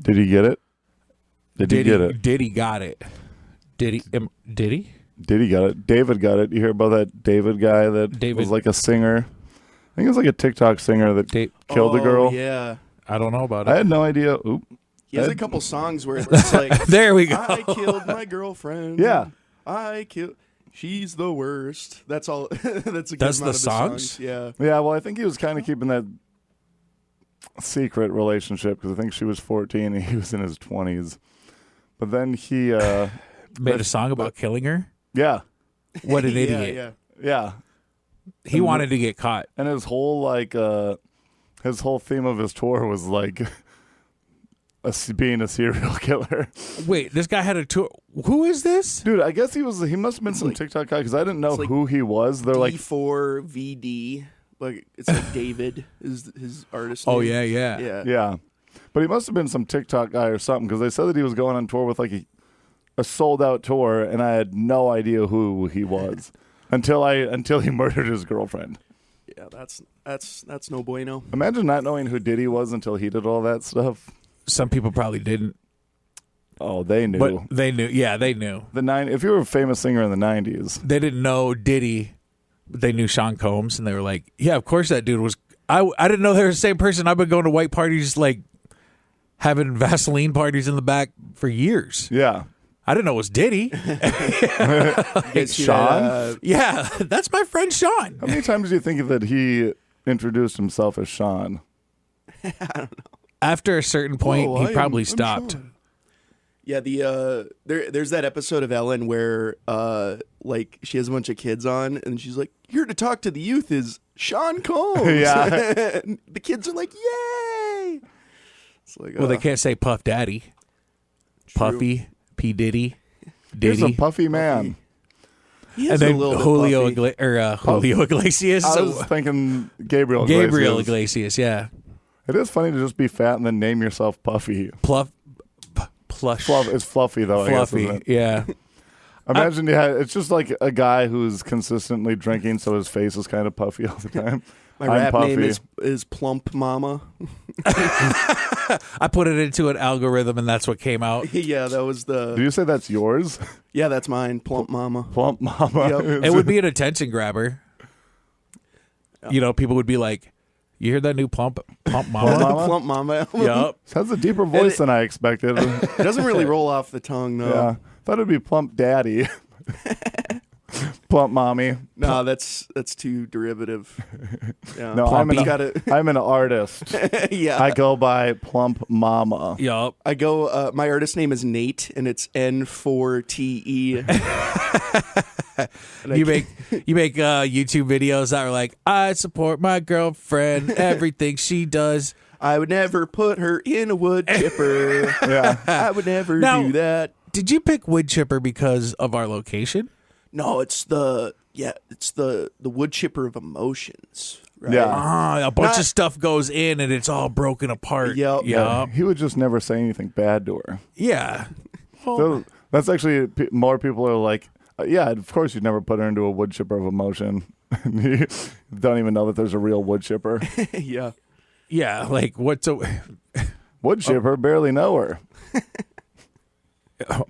Did he get it? Did he get it? Did he got it? Did he? Did he got it? David got it. You hear about that David guy that was like a singer? I think it was like a TikTok singer that killed a girl. Yeah. I don't know about it. I had no idea. Oop. He has a couple songs where it's like, there we go. I killed my girlfriend. Yeah. She's the worst. That's all. That's a good That's amount the of songs? songs. Yeah. Yeah, well, I think he was kind of keeping that secret relationship because I think she was 14 and he was in his 20s. But then he made a song about killing her. Yeah. What an idiot. Yeah. He wanted to get caught. And his whole his whole theme of his tour was like being a serial killer. Wait, this guy had a tour. Who is this? Dude, I guess he must have been some TikTok guy because I didn't know who he was. They're like D4VD. Like it's like David is his artist name. Oh, yeah. Yeah. But he must have been some TikTok guy or something because they said that he was going on tour with like a sold out tour and I had no idea who he was until he murdered his girlfriend. Yeah, that's no bueno. Imagine not knowing who Diddy was until he did all that stuff. Some people probably didn't. Oh, they knew. But they knew. Yeah, they knew. If you were a famous singer in the 90s. They didn't know Diddy. They knew Sean Combs, and they were like, yeah, of course that dude was. I didn't know they were the same person. I've been going to white parties, like having Vaseline parties in the back for years. Yeah. I didn't know it was Diddy. Sean? Yeah, that's my friend Sean. How many times do you think that he introduced himself as Sean? I don't know. After a certain point, he probably stopped. Sean. Yeah, there's that episode of Ellen where like she has a bunch of kids on and she's like, here to talk to the youth is Sean Combs. Yeah. The kids are like, yay. It's like, Well, they can't say Puff Daddy. True. Puffy, P. Diddy. He's a puffy man. He And is then a little bit Julio, puffy. Julio Iglesias. I was thinking Gabriel Iglesias. Gabriel Iglesias, yeah. It is funny to just be fat and then name yourself Puffy. Plush. It's fluffy, though, Fluffy, I guess, isn't it? yeah. Imagine it's just like a guy who's consistently drinking, so his face is kind of puffy all the time. My rap name is Plump Mama. I put it into an algorithm, and that's what came out. Yeah, that was Did you say that's yours? Yeah, that's mine. Plump Mama. Plump Mama. Yep. It would be an attention grabber. You know, people would be like, you hear that new Plump Mama? Plump Mama. Yup. Has a deeper voice than I expected. It doesn't really roll off the tongue, though. Yeah. Thought it'd be Plump Daddy. Plump Mommy. No, that's too derivative. Yeah. No, I'm an artist. Yeah. I go by Plump Mama. Yup. I go, my artist name is Nate, and it's N4TE. You make YouTube videos that are like, I support my girlfriend, everything she does. I would never put her in a wood chipper. Yeah. I would never Now, do that. Did you pick wood chipper because of our location? No, it's the wood chipper of emotions. Right? Yeah. A bunch of stuff goes in and it's all broken apart. Yep. Yup. He would just never say anything bad to her. Yeah. So that's actually, more people are like, yeah, of course you'd never put her into a wood chipper of emotion. You don't even know that there's a real wood chipper. Yeah. Yeah, like what's a Wood chipper, barely know her.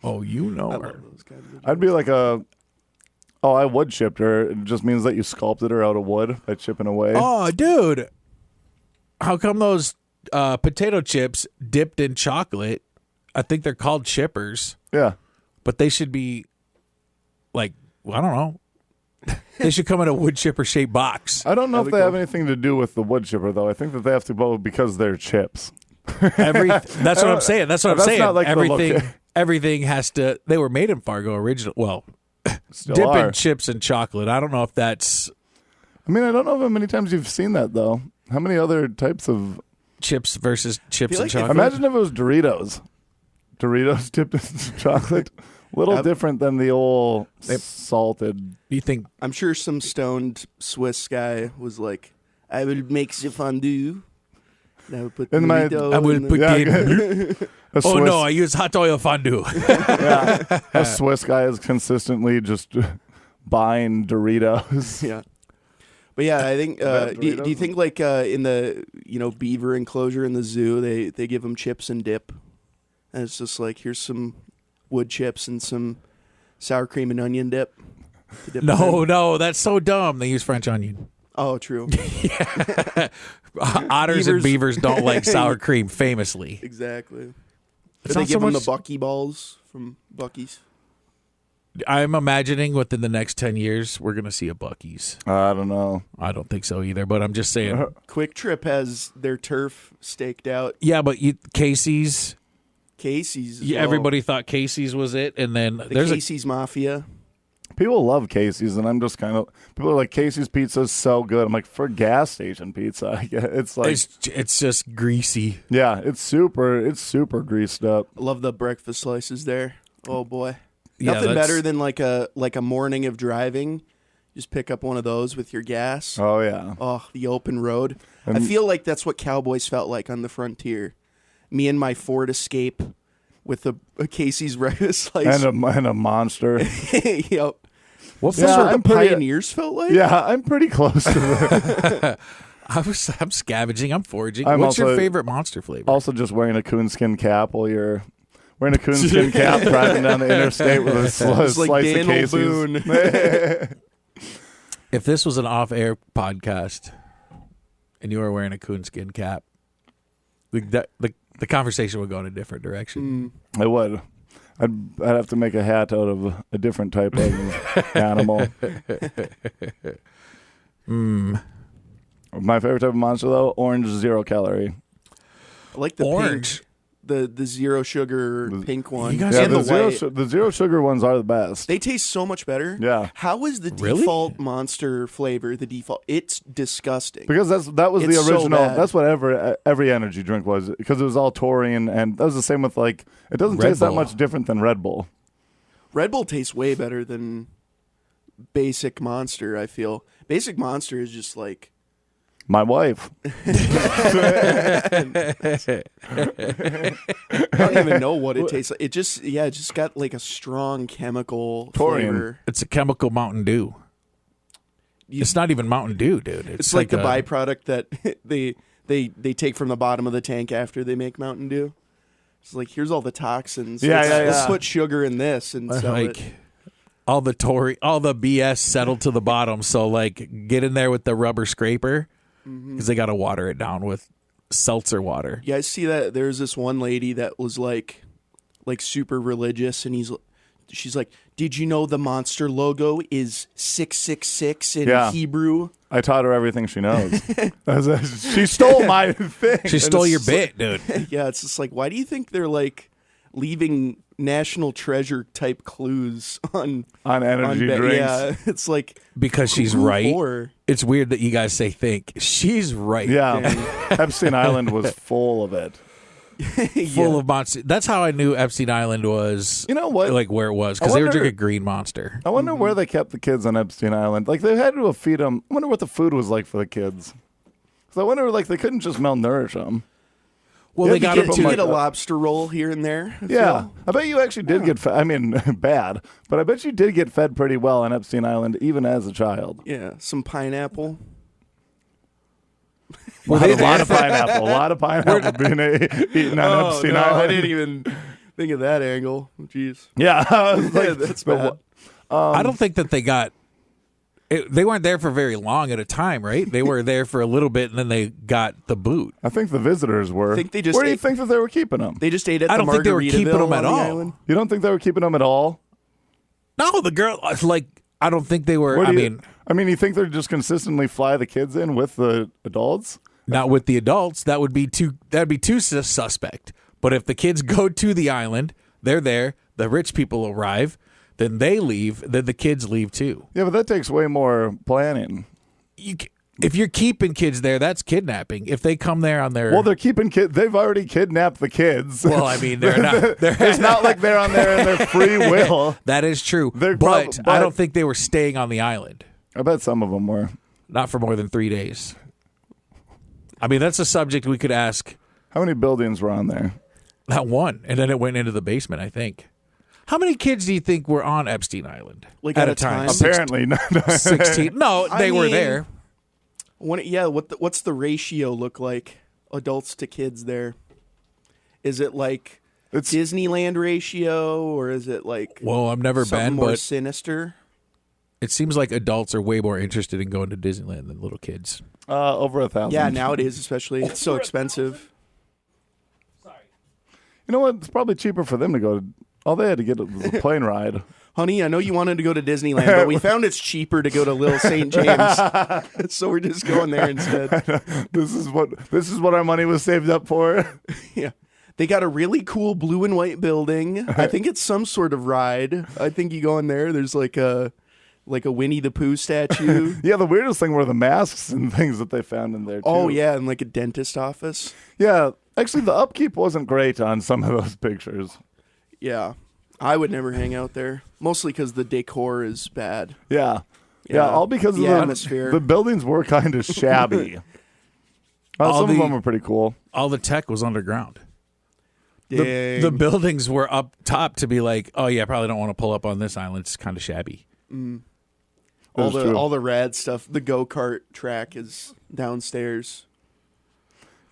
Oh, you know I her. love those kinds of I'd be like I wood chipped her. It just means that you sculpted her out of wood by chipping away. Oh, dude. How come those potato chips dipped in chocolate, I think they're called chippers, Yeah. but they should be like, I don't know. They should come in a wood chipper shaped box. I don't know if That'd they be have cool. anything to do with the wood chipper, though. I think that they have to go because they're chips. That's what I'm saying. That's what I'm That's saying. not like the Everything has to. They were made in Fargo original. Well, Still dipping are. chips in chocolate. I don't know if that's I mean, I don't know how many times you've seen that, though. How many other types of... chips versus chips and like if- chocolate. Imagine if it was Doritos. Doritos dipped in chocolate. A little different than the old salted... You think I'm sure some stoned Swiss guy was like, I will make the fondue. And I will put In my- burrito I will in put the- in- A Oh Swiss, no, I use hot oil fondue. a Swiss guy is consistently just buying Doritos. Yeah. But yeah, I think. About Do you think like in the beaver enclosure in the zoo they give them chips and dip? And it's just like, here's some wood chips and some sour cream and onion dip. to dip them in. No, that's so dumb. They use French onion. Oh, true. Otters and beavers don't like sour cream, famously. Exactly. It's Did they not so give them much- the Bucky balls from Bucky's? I'm imagining within the next 10 years, we're going to see a Buc-ee's. I don't know. I don't think so either, but I'm just saying. Quick Trip has their turf staked out. Yeah, but Casey's, Casey's. as yeah, well. everybody thought Casey's was it, and then The there's Casey's Mafia. People love Casey's, and I'm just kind of people are like, Casey's pizza is so good. I'm like, for gas station pizza, it's like, it's just greasy. yeah, it's super greased up. I love the breakfast slices there. Oh boy. Yeah, Nothing that's- better than like a morning of driving. Just pick up one of those with your gas. Oh yeah, Oh, the open road. I And- feel like that's what cowboys felt like on the frontier. Me and my Ford Escape with a Casey's breakfast slice. and a monster. Yep. What Yeah, That's what I'm the pretty- pioneers felt like? Yeah, I'm pretty close to that. I'm scavenging. I'm foraging. I'm What's your also- favorite monster flavor? Also, just wearing a coonskin cap while you're wearing a coonskin cap driving down the interstate with a It's slice like of Daniel Casey's. Boone. If this was an off-air podcast and you were wearing a coonskin cap, the conversation would go in a different direction. I would. I'd have to make a hat out of a different type of animal. My favorite type of monster, though, orange 0 calorie. I like the Orange. pink, the zero sugar pink one. You guys- Yeah, and the the white. zero sugar ones are the best. They taste so much better. Yeah. How is the Really? default monster flavor the default? It's disgusting. Because that was It's the so original. bad. That's what every energy drink was, because it was all taurine, and that was the same with like. It doesn't Red taste that Bull. much different than Red Bull. Red Bull tastes way better than Basic Monster, I feel. Basic Monster is just like My wife. I don't even know what it tastes like. It just got like a strong chemical Taurine. flavor. It's a chemical Mountain Dew. It's not even Mountain Dew, dude. It's like the byproduct that they take from the bottom of the tank after they make Mountain Dew. It's like, here's all the toxins. Yeah, Let's yeah. put sugar in this and sell like it. all the BS settled to the bottom. So like, get in there with the rubber scraper because they got to water it down with seltzer water. You guys see that? There's this one lady that was like super religious, and she's like, did you know the Monster logo is 666 in Yeah. Hebrew? I taught her everything she knows. She stole my thing. She stole your bit, dude. Yeah, it's just like, why do you think they're like leaving national treasure type clues on Energy drinks. Yeah, it's like Because she's who right. for? It's weird that you guys say think. She's right. Yeah. Epstein Island was full of it. Full of monster. That's how I knew Epstein Island was. You know what? Like where it was, because they were wonder- drinking Green Monster. I wonder where they kept the kids on Epstein Island. Like, they had to have feed them. I wonder what the food was like for the kids. Because I wonder, like, they couldn't just malnourish them. Well, Yeah, they you got get into to You like get a that. lobster roll here and there. I Yeah. feel. I bet you actually did get fed. I mean, bad. But I bet you did get fed pretty well on Epstein Island, even as a child. Yeah, some pineapple. A lot of pineapple. A lot of pineapple being eaten on Epstein no, Island. I didn't even think of that angle. Jeez. Yeah. I was like, That's but bad. I don't think that they got. They weren't there for very long at a time, right? They were there for a little bit, and then they got the boot. I think the visitors were. I think they just Where do you ate- think that they were keeping them? They just ate at I the don't think they were keeping Margaritaville them at on the all. island. You don't think they were keeping them at all? No, the girl. Like, I don't think they were. Where I do you- mean, you think they're just consistently fly the kids in with the adults? not with the adults. That'd be too suspect. But if the kids go to the island, they're there. The rich people arrive. Then they leave. Then the kids leave too. Yeah, but that takes way more planning. If you're keeping kids there, that's kidnapping. If they come there on their Well, they're keeping kids. They've already kidnapped the kids. well, I mean, they're not. It's not like they're on there in their free will. That is true. They're But but- I don't think they were staying on the island. I bet some of them were. Not for more than 3 days. I mean, that's a subject we could ask. How many buildings were on there? Not one. And then it went into the basement, I think. How many kids do you think were on Epstein Island Like, at at a a time? time? Apparently, not. 16. No, I they were mean- there. What's the ratio look like? Adults to kids there? Is it like Disneyland ratio, or is it like Well, I've never something been, more but sinister? it seems like adults are way more interested in going to Disneyland than little kids. Over 1,000. Yeah, nowadays especially. It's so expensive. You know what? It's probably cheaper for them to go. All they had to get was a plane ride. Honey, I know you wanted to go to Disneyland, but we found it's cheaper to go to Little St. James. So we're just going there instead. This is what our money was saved up for. Yeah. They got a really cool blue and white building. I think it's some sort of ride. I think you go in there, there's like a Winnie the Pooh statue. Yeah, the weirdest thing were the masks and things that they found in there, too. Oh, yeah, and like a dentist office. Yeah, actually, the upkeep wasn't great on some of those pictures. Yeah. I would never hang out there, mostly because the decor is bad. Yeah. Yeah, all because the of atmosphere. The buildings were kind of shabby. Some of them were pretty cool. All the tech was underground. Dang. The buildings were up top to be like, oh yeah, I probably don't want to pull up on this island. It's kind of shabby. all true. the rad stuff. The go-kart track is downstairs.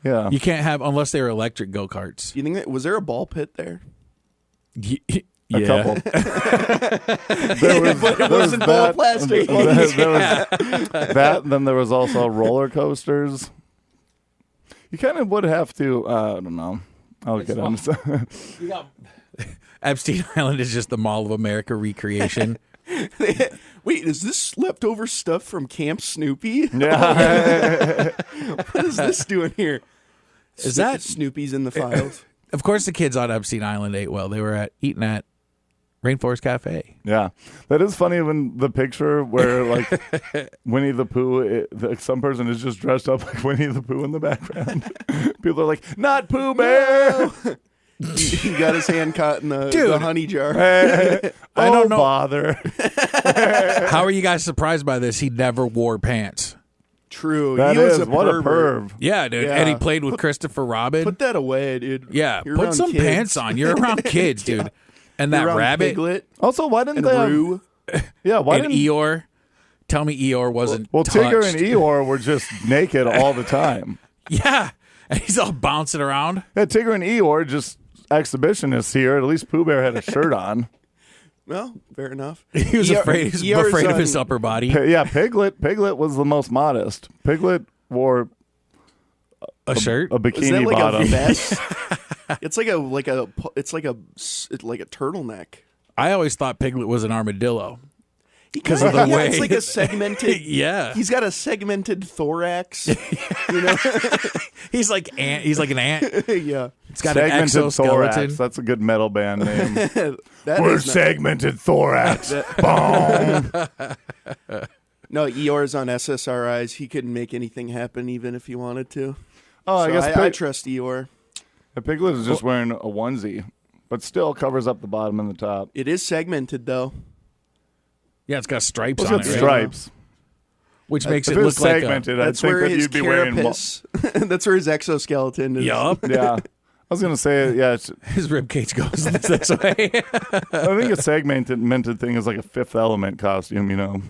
Yeah. You can't have unless they were electric go karts. Do you think was there a ball pit there? A couple. But it wasn't ball plastic. There was that. Then there was also roller coasters. You kind of would have to. I don't know. I'll get on. Epstein Island is just the Mall of America recreation. Wait, is this leftover stuff from Camp Snoopy? Yeah. What is this doing here? Is that Snoopy's in the files? Of course, the kids on Epstein Island ate well. They were eating at Rainforest Cafe. Yeah, that is funny when the picture where like Winnie the Pooh, some person is just dressed up like Winnie the Pooh in the background. People are like, "Not Pooh Bear." No. He got his hand caught in the honey jar. I don't know. Bother. How are you guys surprised by this? He never wore pants. True. That he was is a what pervert. a perv. Yeah, dude. Yeah. And he played with Christopher Robin. Put that away, dude. Yeah, You're put around some kids. pants on. You're around kids, dude. And You're that around rabbit Piglet Also, why didn't and they? Rue. Yeah, why and didn't? Eeyore. Tell me Eeyore wasn't Well, touched. Tigger and Eeyore were just naked all the time. Yeah, and he's all bouncing around. Yeah, Tigger and Eeyore just exhibitionists here. At least Pooh Bear had a shirt on. Well, fair enough. He was afraid of his upper body. Yeah, Piglet was the most modest. Piglet wore A shirt? a Is bikini that like bottom. a vest? It's like a turtleneck. I always thought Piglet was an armadillo. Because of the way- it's like a segmented. Yeah. He's got a segmented thorax. He's like an ant. Yeah. It's got an Segmented exoskeleton. thorax. That's a good metal band name. That We're is not- segmented thorax. Boom. No, Eeyore's on SSRIs. He couldn't make anything happen even if he wanted to. Oh, I So guess I trust Eeyore. Piglet is just wearing a onesie, but still covers up the bottom and the top. It is segmented though. Yeah, it's got stripes It's on got it, right? stripes. Which makes If it it look was like segmented, I'd That's think where that his you'd be wearing. carapace. That's where his exoskeleton is. Yup. Yeah. I was going to say, yeah, His rib cage goes this way. I think a segmented thing is like a Fifth Element costume, you know.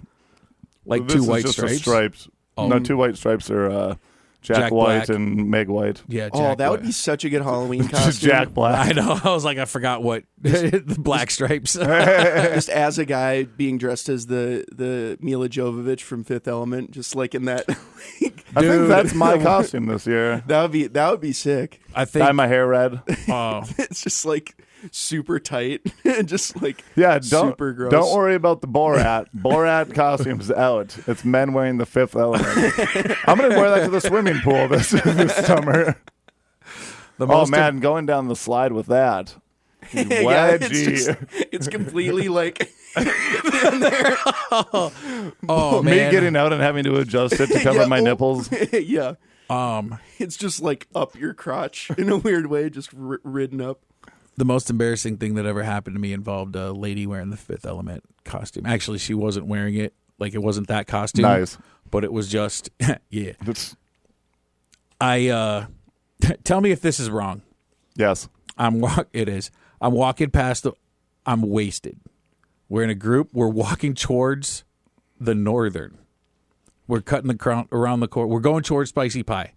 Like This two is white just a stripes. stripes. Oh. No, two white stripes are Jack Jack White Black. and Meg White. Yeah, Oh, Jack that would Black. be such a good Halloween Just costume. Jack Black. I know. I was like, I forgot what the black stripes. Just as a guy being dressed as the Mila Jovovich from Fifth Element, just like in that. I think that's my costume this year. that would be sick. I Dye think. my hair red. It's just like super tight and just like Yeah, don't super gross. don't worry about the Borat. Borat costume's out. It's men wearing the Fifth Element. I'm gonna wear that to the swimming pool this summer. The Oh most man, going down the slide with that. Yeah, Wedgie. it's completely like Oh Me man. getting out and having to adjust it to cover Yeah, my oh. nipples. yeah. Um, It's just like up your crotch in a weird way, just ridden up. the most embarrassing thing that ever happened to me involved a lady wearing the Fifth Element costume. Actually, she wasn't wearing it. Like it wasn't that costume. Nice. But it was just yeah. That's, I tell me if this is wrong. yes. It is. I'm walking past I'm wasted. We're in a group. We're walking towards the Northern. We're cutting the crown around the court. We're going towards Spicy Pie.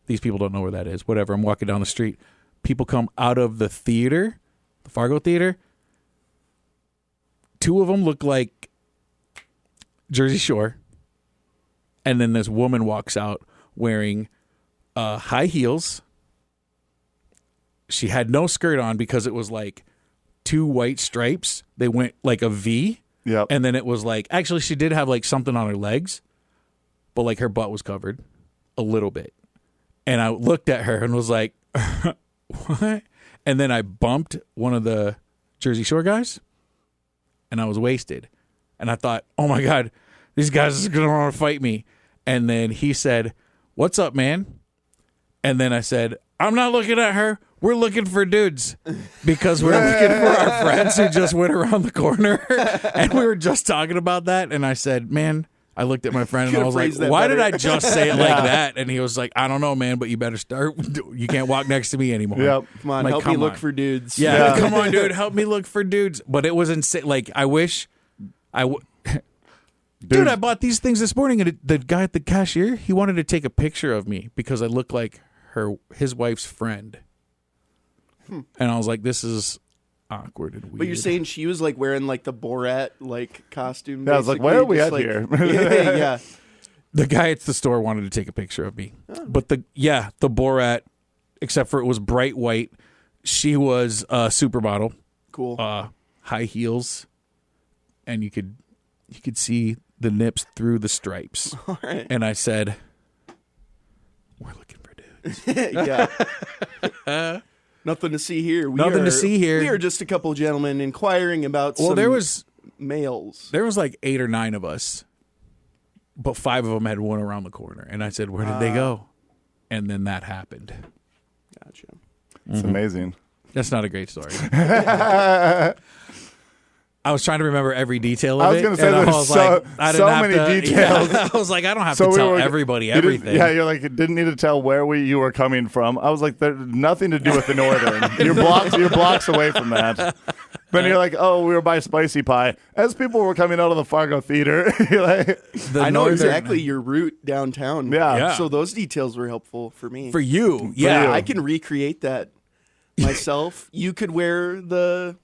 These people don't know where that is. Whatever. I'm walking down the street. people come out of the theater, the Fargo Theater. 2 of them look like Jersey Shore. And then this woman walks out wearing high heels. She had no skirt on because it was like 2 white stripes. They went like a V. Yep. And then it was like, actually, she did have like something on her legs, but like her butt was covered a little bit. And I looked at her and was like, what? And then I bumped one of the Jersey Shore guys, and I was wasted. And I thought, oh my God, these guys are going to want to fight me. And then he said, what's up, man? And then I said, I'm not looking at her. We're looking for dudes because we're looking for our friends who just went around the corner. And we were just talking about that. And I said, man, I looked at my friend and I was like, why did I just say it like that? And he was like, I don't know, man, but you better start. You can't walk next to me anymore. Yep. Come on, Like, help come me look on. for dudes. Yeah, come on, dude, help me look for dudes. But it was insane. Like, I wish Dude, I bought these things this morning, and the guy at the cashier, he wanted to take a picture of me because I look like his wife's friend. And I was like, this is awkward and weird. But you're saying she was like wearing like the Borat like costume. Yeah, I was like, where are we just, at like, here? yeah. The guy at the store wanted to take a picture of me. But the Borat, except for it was bright white, she was a supermodel. Cool. High heels, and you could see the nips through the stripes. All right. And I said, we're looking for dudes. Yeah. Nothing to see here. Nothing to see here. We are just a couple gentlemen inquiring about some there was males. There was like 8 or 9 of us, but 5 of them had one around the corner. And I said, where did they go? And then that happened. Gotcha. It's amazing. That's not a great story. I was trying to remember every detail of it. I was going to say and there's I was like, I didn't so have many to- details. Yeah, I was like, I don't have to tell everybody you didn't- everything. Yeah, you're like, you didn't need to tell where you were coming from. I was like, there's nothing to do with the northern. You're blocks away from that. Then you're like, oh, we were by Spicy Pie. As people were coming out of the Fargo Theater, you're like, I know exactly your route downtown. Yeah. So those details were helpful for me. For you, yeah. you. I can recreate that myself. You could wear the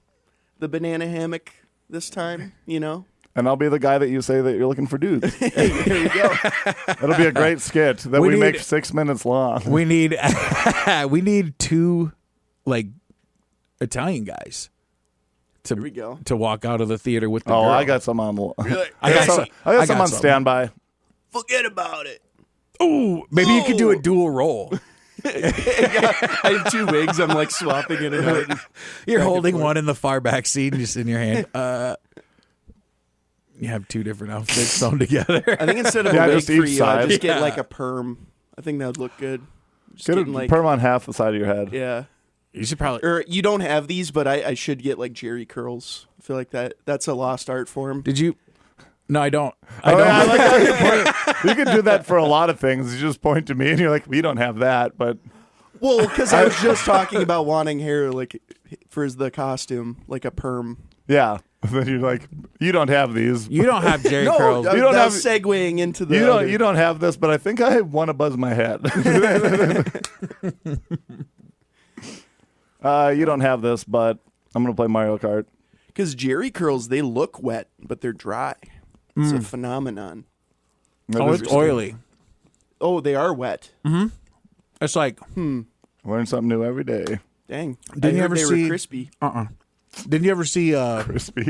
banana hammock this time, you know? and I'll be the guy that you say that you're looking for dudes. There you go. That'll be a great skit that We we need- make 6 minutes long. We need 2 like Italian guys There we go. to walk out of the theater with the Oh, girl. I got some on. I got some on some. standby. Forget about it. Ooh, maybe you could do a dual role. I have 2 wigs. I'm like swapping it out. You're holding one in the far back seat and just in your hand. You have 2 different outfits sewn together. I think instead of Yeah, a wig just for each you, side. I'd just get Yeah. like a perm. I think that would look good. Just Get a getting, like, perm on half the side of your head. yeah. You should probably. Or you don't have these, but I should get like Jerry curls. I feel like that's a lost art form. Did you? No, I don't. Oh, yeah, I like how you point. You can do that for a lot of things. You just point to me and you're like, we don't have that, but Well, because I was just talking about wanting hair like for the costume, like a perm. yeah. Then you're like, you don't have these. You don't have Jerry No, curls. you don't don't have- segueing into the. You don't. other. You don't have this, but I think I want to buzz my head. You don't have this, but I'm gonna play Mario Kart. Because Jerry curls, they look wet, but they're dry. It's a phenomenon. That Oh, is it's oily. Oh, they are wet. It's like. Learn something new every day. Dang. Didn't I you heard ever they see- were crispy? Didn't you ever see? Crispy,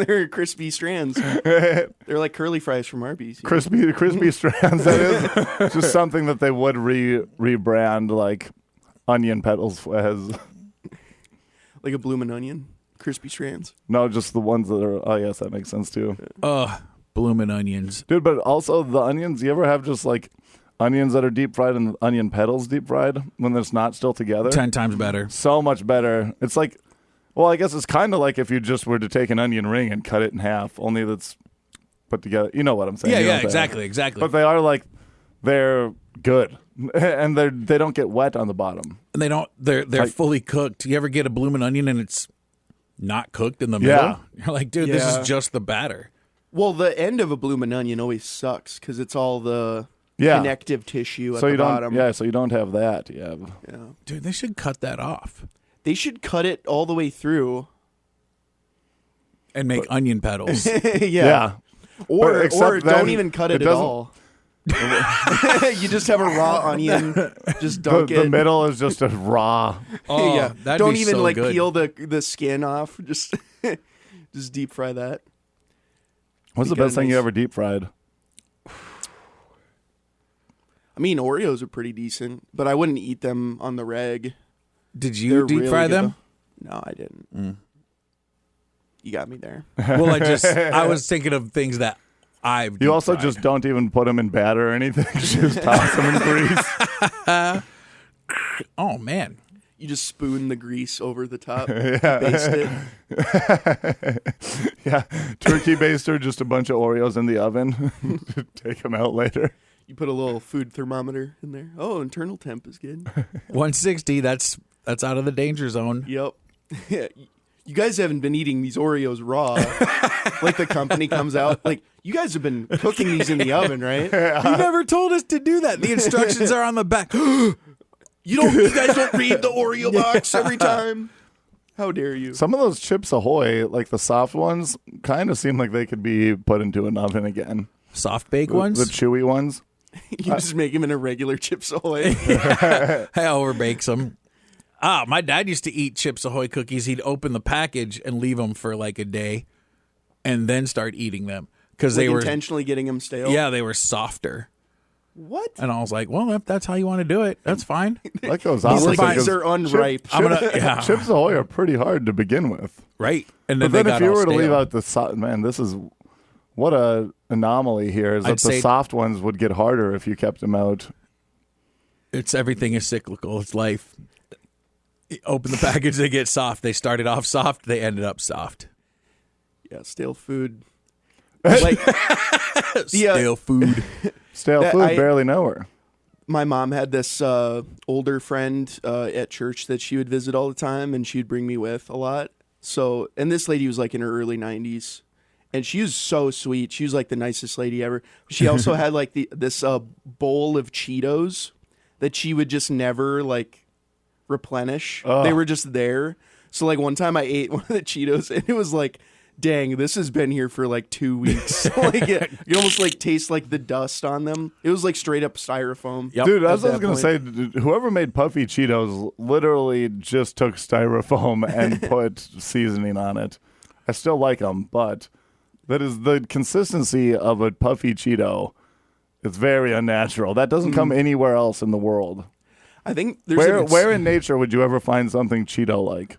They're crispy strands. They're like curly fries from Arby's. you know? crispy strands. That is just something that they would rebrand like onion petals as. Like a bloomin' onion. Crispy strands. No, just the ones that are. Oh, yes, that makes sense too, Bloomin' onions. dude. But also the onions. You ever have just like onions that are deep fried and onion petals deep fried when it's not still together? 10 times better. So much better. It's like, well, I guess it's kind of like if you just were to take an onion ring and cut it in half, only that's put together. You know what I'm saying? Yeah, You know yeah, what I'm saying? exactly. But they are like, they're good, and they don't get wet on the bottom. And they don't. They're Like- fully cooked. You ever get a bloomin' onion and it's not cooked in the middle? Yeah. You're like, dude, this Yeah. is just the batter. Well, the end of a bloomin' onion always sucks because it's all the connective tissue at So the you bottom. don't. Yeah. So you don't have that. Yeah. Yeah. Dude, they should cut that off They should cut it all the way through. and make onion petals. Yeah. Or except then don't even cut it at doesn't- all. You just have a raw onion. Just dunk The it. middle is just a raw. Oh, Yeah. that'd Don't be even so like good. peel the skin off. Just just deep fry that. What's the Be best thing you nice. ever deep fried? I mean, Oreos are pretty decent, but I wouldn't eat them on the reg. Did They're you deep really fry good, them? though. No, I didn't. You got me there. Well, I was thinking of things that I've You deep also fried. just don't even put them in batter or anything. Just toss them in grease. Oh, man. You just spoon the grease over the top, baste it. Yeah, turkey baster, just a bunch of Oreos in the oven. Take them out later. You put a little food thermometer in there. Oh, internal temp is good. 160, that's out of the danger zone. Yep. Yeah. You guys haven't been eating these Oreos raw. Like the company comes out, like, you guys have been cooking these in the oven, right? You never told us to do that. The instructions are on the back. You guys don't read the Oreo box every time. How dare you? Some of those Chips Ahoy, like the soft ones, kind of seem like they could be put into an oven again. Soft bake The ones? chewy ones. You just make them in a regular Chips Ahoy. I overbakes them. My dad used to eat Chips Ahoy cookies. He'd open the package and leave them for like a day and then start eating them. Because Like they were intentionally getting them stale. Yeah, they were softer. What? And I was like, well, if that's how you want to do it, that's fine. Like those These opposite. things 'cause are unripe. I'm gonna, yeah, Chips Ahoy are pretty hard to begin with. right. And then But then they if got you all were to leave stale. out the man, this is what a anomaly here is I'd that the say- soft ones would get harder if you kept them out. Everything is cyclical. It's life. You open the package, they get soft. They started off soft, they ended up soft. Yeah, stale food. Like Stale food. Stale That food, I- barely know her. my mom had this older friend at church that she would visit all the time, and she'd bring me with a lot. So, and this lady was like in her early 90s, and she was so sweet. She was like the nicest lady ever. She also had like this bowl of Cheetos that she would just never like replenish. Ugh. They were just there. So like one time I ate one of the Cheetos, and it was like, dang, this has been here for like 2 weeks. Like you almost like taste like the dust on them. It was like straight up styrofoam. Yep. Dude, at as I was that going to say, whoever made Puffy Cheetos literally just took styrofoam and put seasoning on it. I still like them, but that is the consistency of a Puffy Cheeto. It's very unnatural. That doesn't come anywhere else in the world. I think there's Where in nature would you ever find something Cheeto-like?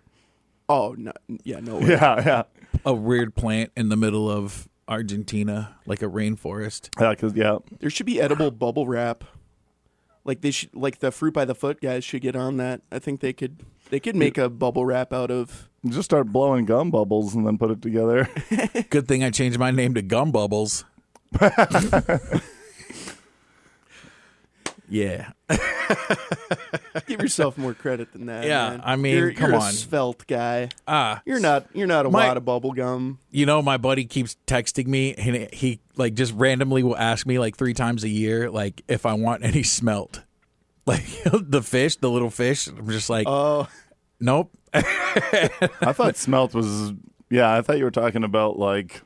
Oh no, yeah, no way. Yeah. A weird plant in the middle of Argentina, like a rainforest. Yeah. There should be edible bubble wrap. Like they should, like the Fruit by the Foot guys should get on that. I think they could make a bubble wrap out of. Just start blowing gum bubbles and then put it together. Good thing I changed my name to Gum Bubbles. Yeah. Give yourself more credit than that. Yeah, man. I mean, you're come a on. svelte guy. Ah, You're not a My- wad of bubble gum. you know, my buddy keeps texting me, and he like just randomly will ask me like 3 times a year, like if I want any smelt, like the fish, the little fish. I'm just like, Oh, nope. I thought smelt was, I thought you were talking about like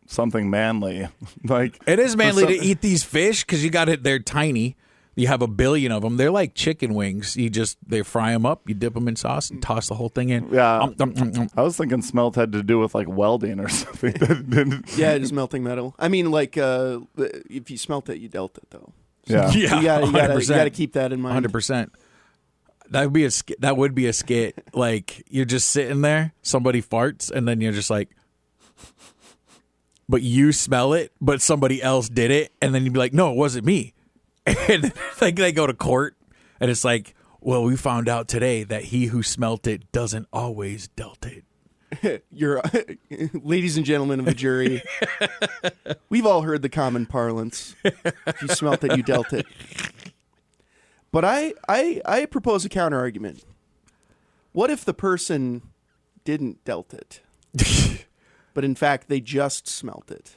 something manly. Like It is manly to some- eat these fish because you got it. They're tiny. You have a billion of them. They're like chicken wings. They fry them up. You dip them in sauce and toss the whole thing in. Yeah. I was thinking smelt had to do with like welding or something. yeah, just melting metal. I mean, like if you smelt it, you dealt it though. Yeah. Yeah, You gotta 100%. keep that in mind. 100%. That would be a skit. Like you're just sitting there, somebody farts, and then you're just like, but you smell it, but somebody else did it, and then you'd be like, no, it wasn't me. And like they go to court, and it's like, well, we found out today that he who smelt it doesn't always dealt it. You're, ladies and gentlemen of the jury, we've all heard the common parlance. If you smelt it, you dealt it. But I propose a counter argument. What if the person didn't dealt it, but in fact they just smelt it?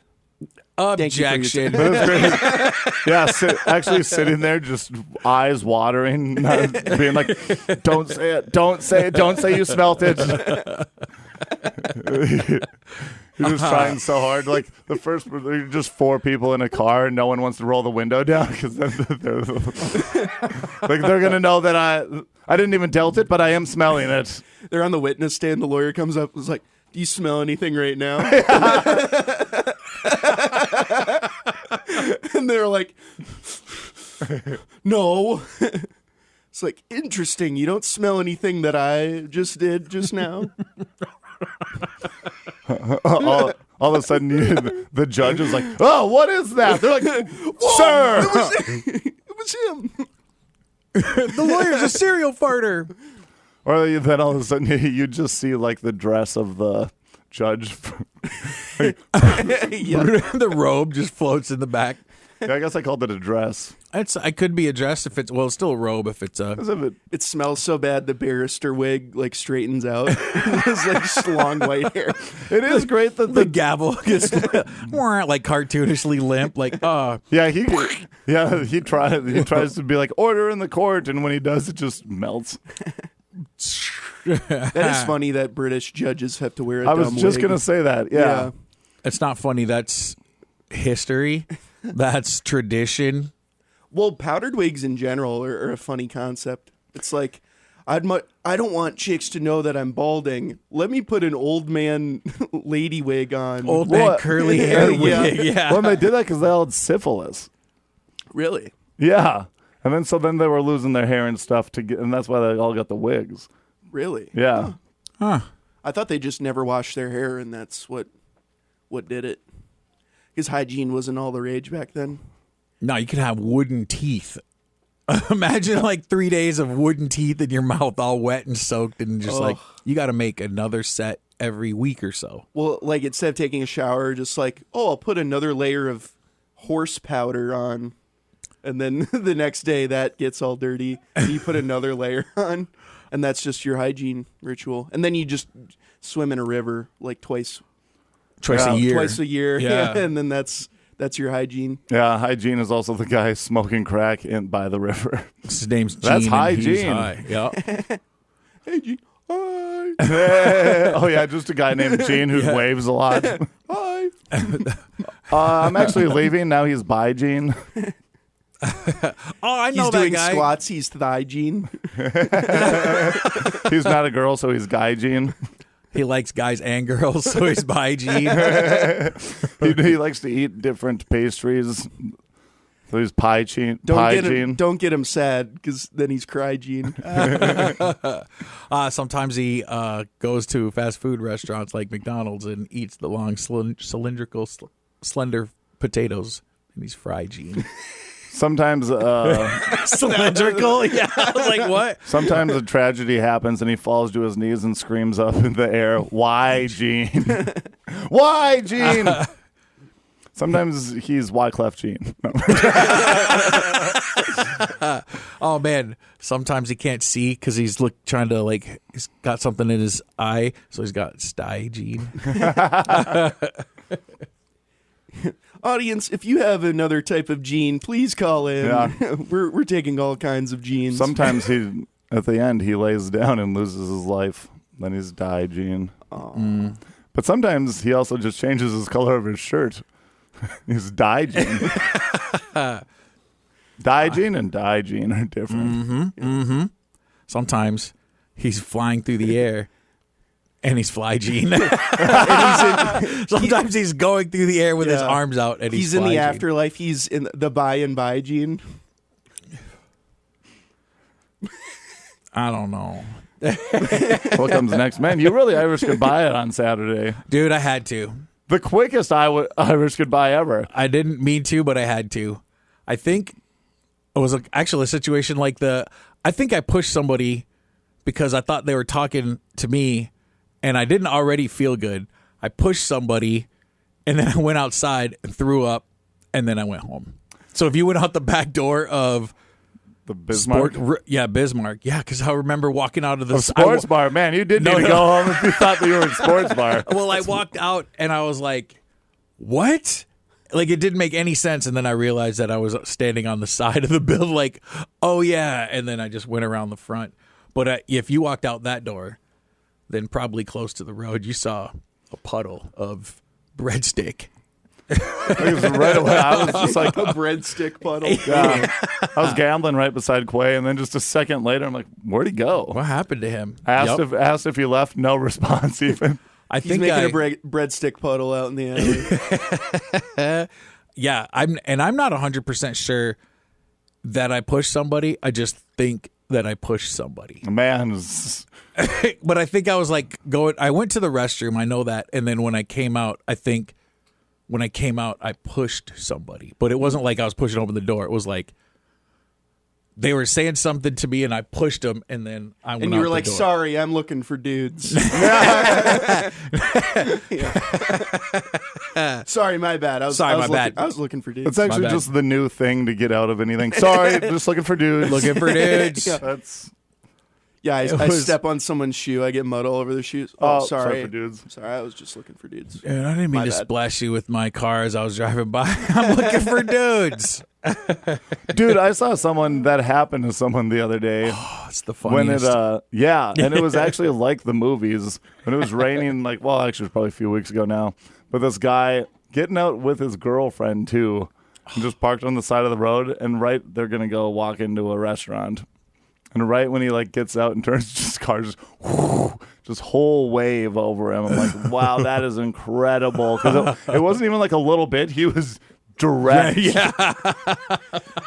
Objection. But it's great. Yeah, actually sitting there, just eyes watering, not being like, "Don't say it, don't say it, don't say you smelt it." You're just trying so hard. Like there's just 4 people in a car, and no one wants to roll the window down because then they're gonna know that I didn't even dealt it, but I am smelling it. They're on the witness stand. The lawyer comes up and is like, "Do you smell anything right now?" And they're like, "No." It's like, interesting. You don't smell anything that I just did just now. all of a sudden, the judge is like, "Oh, what is that?" They're like, "Sir, It was him. The lawyer's a serial farter. Or then all of a sudden, you just see like the dress of the judge. The robe just floats in the back. Yeah, I guess I called it a dress. I could be a dress if it's it's still a robe if it's a. It smells so bad the barrister wig like straightens out. It's like just long white hair. It is great that The gavel gets like cartoonishly limp, like yeah he tries to be like order in the court, and when he does, it just melts. That is funny that British judges have to wear a dumb I was just wig. gonna say that. Yeah. It's not funny. That's history. That's tradition. Well, powdered wigs in general are a funny concept. It's like, I don't want chicks to know that I'm balding. Let me put an old man lady wig on. Old man curly hair wig. Yeah. Well, they did that because they all had syphilis. Really? Yeah, and then they were losing their hair and stuff and that's why they all got the wigs. Really? Yeah. Huh. I thought they just never washed their hair, and that's what did it. Because hygiene wasn't all the rage back then. No, you can have wooden teeth. Imagine like 3 days of wooden teeth in your mouth, all wet and soaked, and just like you got to make another set every week or so. Well, like instead of taking a shower, just like, I'll put another layer of horse powder on, and then the next day that gets all dirty, and you put another layer on, and that's just your hygiene ritual. And then you just swim in a river like twice A year. Twice a year, Yeah. and then that's your hygiene. Yeah, hygiene is also the guy smoking crack by the river. His name's Gene. That's and he's hygiene. high. Yeah. Hey, Gene. Hi. Oh yeah, just a guy named Gene who waves a lot. Hi. I'm actually leaving now. He's by Gene. I know He's that doing guy. squats. He's thigh Gene. He's not a girl, so he's guy Gene. He likes guys and girls, so he's by Gene. He likes to eat different pastries. So he's pie Gene. Don't get him sad, because then he's cry Gene. Sometimes he goes to fast food restaurants like McDonald's and eats the long cylindrical, slender potatoes, and he's fry Gene. Sometimes, Cylindrical? Yeah. I was like, what? sometimes a tragedy happens and he falls to his knees and screams up in the air, "Why, Gene? Why, Gene?" Sometimes he's Wyclef Gene. No. Oh man, sometimes he can't see because he's trying to he's got something in his eye, so he's got sty Gene. Audience, if you have another type of gene, please call in. Yeah. We're taking all kinds of genes. Sometimes at the end, he lays down and loses his life. Then he's die Gene. But sometimes he also just changes his color of his shirt. He's die Gene. Die Gene and die Gene are different. Sometimes he's flying through the air. And he's fly Gene. Sometimes he's going through the air with his arms out, and he's in fly the Gene. afterlife. He's in the by and by gene. I don't know. What comes next? Man, you really Irish goodbye it on Saturday. Dude, I had to. The quickest Irish goodbye ever. I didn't mean to, but I had to. I think it was actually a situation like I think I pushed somebody because I thought they were talking to me, and I didn't already feel good. I pushed somebody, and then I went outside and threw up, and then I went home. So if you went out the back door of the Bismarck, Bismarck, because I remember walking out of the sports bar. Man, you did need to go home if you thought that you were in sports bar. Well, I walked out and I was like, "What?" like it didn't make any sense, and then I realized that I was standing on the side of the building, like, oh yeah, and then I just went around the front. But if you walked out that door, then probably close to the road, you saw a puddle of breadstick. Right away, I was just like a breadstick puddle. Yeah. I was gambling right beside Quay, and then just a second later, I'm like, "Where'd he go?" What happened to him? Asked if he left. No response even. He's making a breadstick puddle out in the alley. Yeah, I'm not 100% sure that I pushed somebody. I just think that I pushed somebody. Man, but I think I was like I went to the restroom. I know that, and then when I came out, I pushed somebody. But it wasn't like I was pushing open the door. It was like they were saying something to me, and I pushed them, and then I went out. And you were the like, door. "Sorry, I'm looking for dudes." Sorry, my bad. I was looking for dudes. it's actually just the new thing to get out of anything. Sorry, just looking for dudes. Looking for dudes. I step on someone's shoe. I get mud all over their shoes. Oh, sorry for dudes. Sorry, I was just looking for dudes. And I didn't mean to splash you with my car as I was driving by. I'm looking for dudes. Dude, I saw someone that happened to someone the other day. Oh, it's the funniest. And it was actually like the movies when it was raining. Actually, it was probably a few weeks ago now. But this guy getting out with his girlfriend too, and just parked on the side of the road. And they're gonna go walk into a restaurant. And right when he gets out and turns, his car just whole wave over him. I'm like, wow, that is incredible. Because it wasn't even like a little bit. He was direct. Yeah.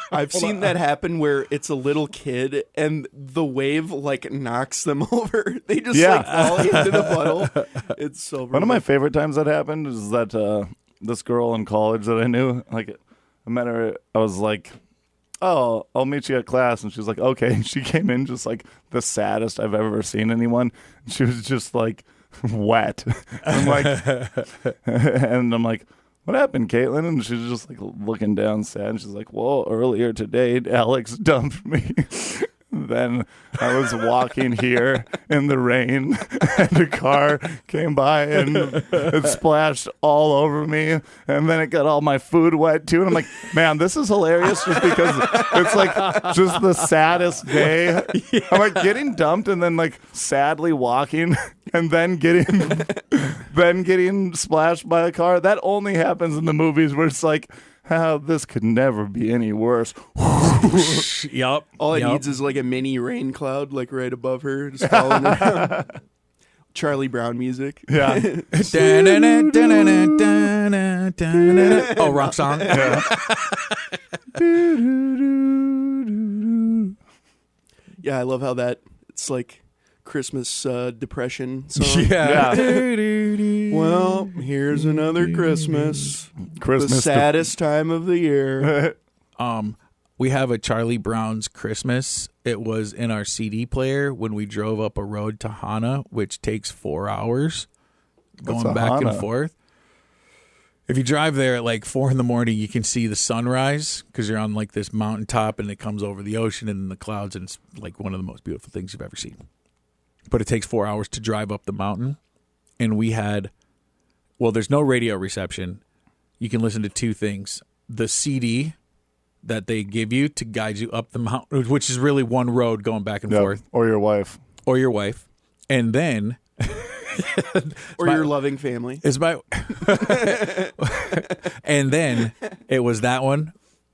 I've seen that happen where it's a little kid and the wave knocks them over. They just fall into the puddle. It's so brutal. One of my favorite times that happened is that this girl in college that I knew, I met her, I was like, oh, I'll meet you at class. And she's like, okay. She came in just the saddest I've ever seen anyone. She was just wet. I'm like, what happened, Caitlin? And she's just looking down sad. And she's like, well, earlier today, Alex dumped me. Then I was walking here in the rain, and a car came by and it splashed all over me, and then it got all my food wet too. And I'm like, man, this is hilarious just because it's just the saddest day. Yeah. I'm getting dumped and then sadly walking and then getting splashed by a car. That only happens in the movies where it's this could never be any worse. Yup. All it needs is a mini rain cloud right above her, just falling around. Charlie Brown music. Yeah. Oh, rock song. Yeah. Yeah, I love how it's Christmas depression song. Yeah. Well, here's another Christmas. The saddest time of the year. We have a Charlie Brown's Christmas. It was in our CD player when we drove up a road to Hana, which takes 4 hours going back and forth. If you drive there at 4 a.m, you can see the sunrise because you're on this mountaintop and it comes over the ocean and the clouds, and it's one of the most beautiful things you've ever seen. But it takes 4 hours to drive up the mountain. And we had, there's no radio reception. You can listen to two things. The CD that they give you to guide you up the mountain, which is really one road going back and forth. Or your wife. And then... or your loving family. And then it was that one.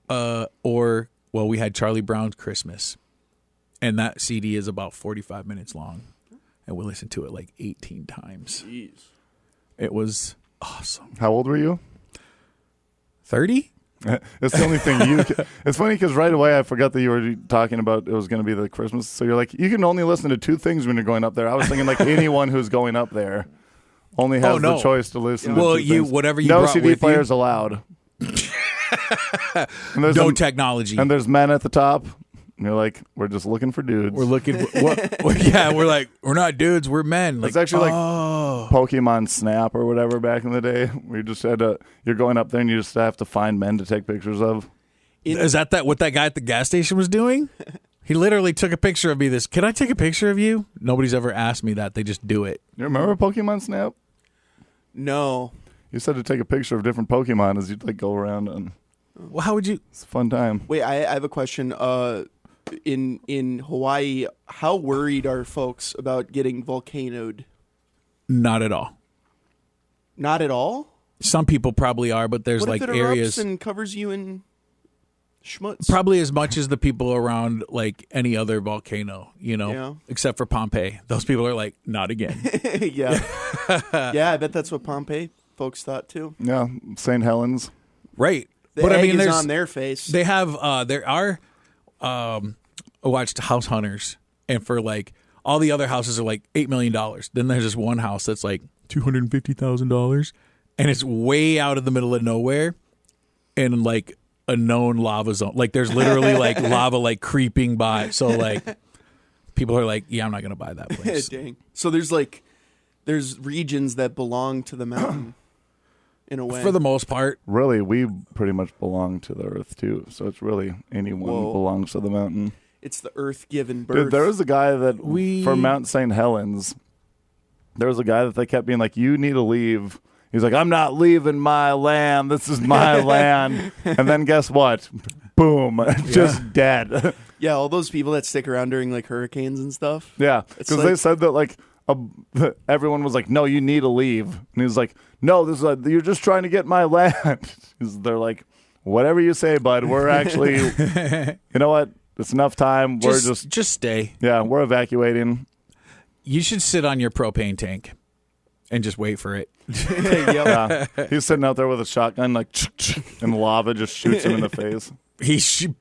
We had Charlie Brown's Christmas. And that CD is about 45 minutes long. And we listened to it 18 times. Jeez. It was awesome. How old were you? 30? It's the only thing it's funny because right away I forgot that you were talking about it was going to be the Christmas. So you're you can only listen to two things when you're going up there. I was thinking anyone who's going up there only has the choice to listen to two things. Whatever you no brought CD with players you. allowed. No technology. And there's men at the top. And you're we're just looking for dudes. We're looking we're not dudes, we're men. It's actually Pokemon Snap or whatever back in the day. We just had you're going up there and you just have to find men to take pictures of. Is that what that guy at the gas station was doing? He literally took a picture of me. Can I take a picture of you? Nobody's ever asked me that. They just do it. You remember Pokemon Snap? No. You said to take a picture of different Pokemon as you'd like go around, and Well, how would you? it's a fun time. Wait, I have a question. In Hawaii, how worried are folks about getting volcanoed? Not at all. Not at all. Some people probably are, but there's What like if it areas. erupts and covers you in schmutz? Probably as much as the people around like any other volcano, Yeah. except for Pompeii. Those people are like, not again. Yeah. Yeah, I bet that's what Pompeii folks thought too. Yeah, St. Helens. Right. The But egg I mean, is there's on their face. they have I watched House Hunters, and for like all the other houses are like $8 million. Then there's this one house that's like $250,000, and it's way out of the middle of nowhere, in like a known lava zone. Like there's literally like lava like creeping by. So like people are like, yeah, I'm not gonna buy that place. Dang. So there's regions that belong to the mountain in a way. For the most part. Really, we pretty much belong to the earth too. So it's really anyone Whoa. belongs to the mountain. It's the earth given birth. Dude, there was a guy that We- for Mount St. Helens. There was a guy that they kept being like, "You need to leave." He's like, "I'm not leaving my land. This is my land." And then guess what? Boom, just dead. Yeah, all those people that stick around during like hurricanes and stuff. Yeah, It's because like- they said that like everyone was like, "No, you need to leave," and he was like, "No, this is you're just trying to get my land." They're like, "Whatever you say, bud. We're actually, you know what? It's enough time. We're Just stay. we're evacuating." You should sit on your propane tank and just wait for it. Yep. Yeah, he's sitting out there with a shotgun, like, and lava just shoots him in the face.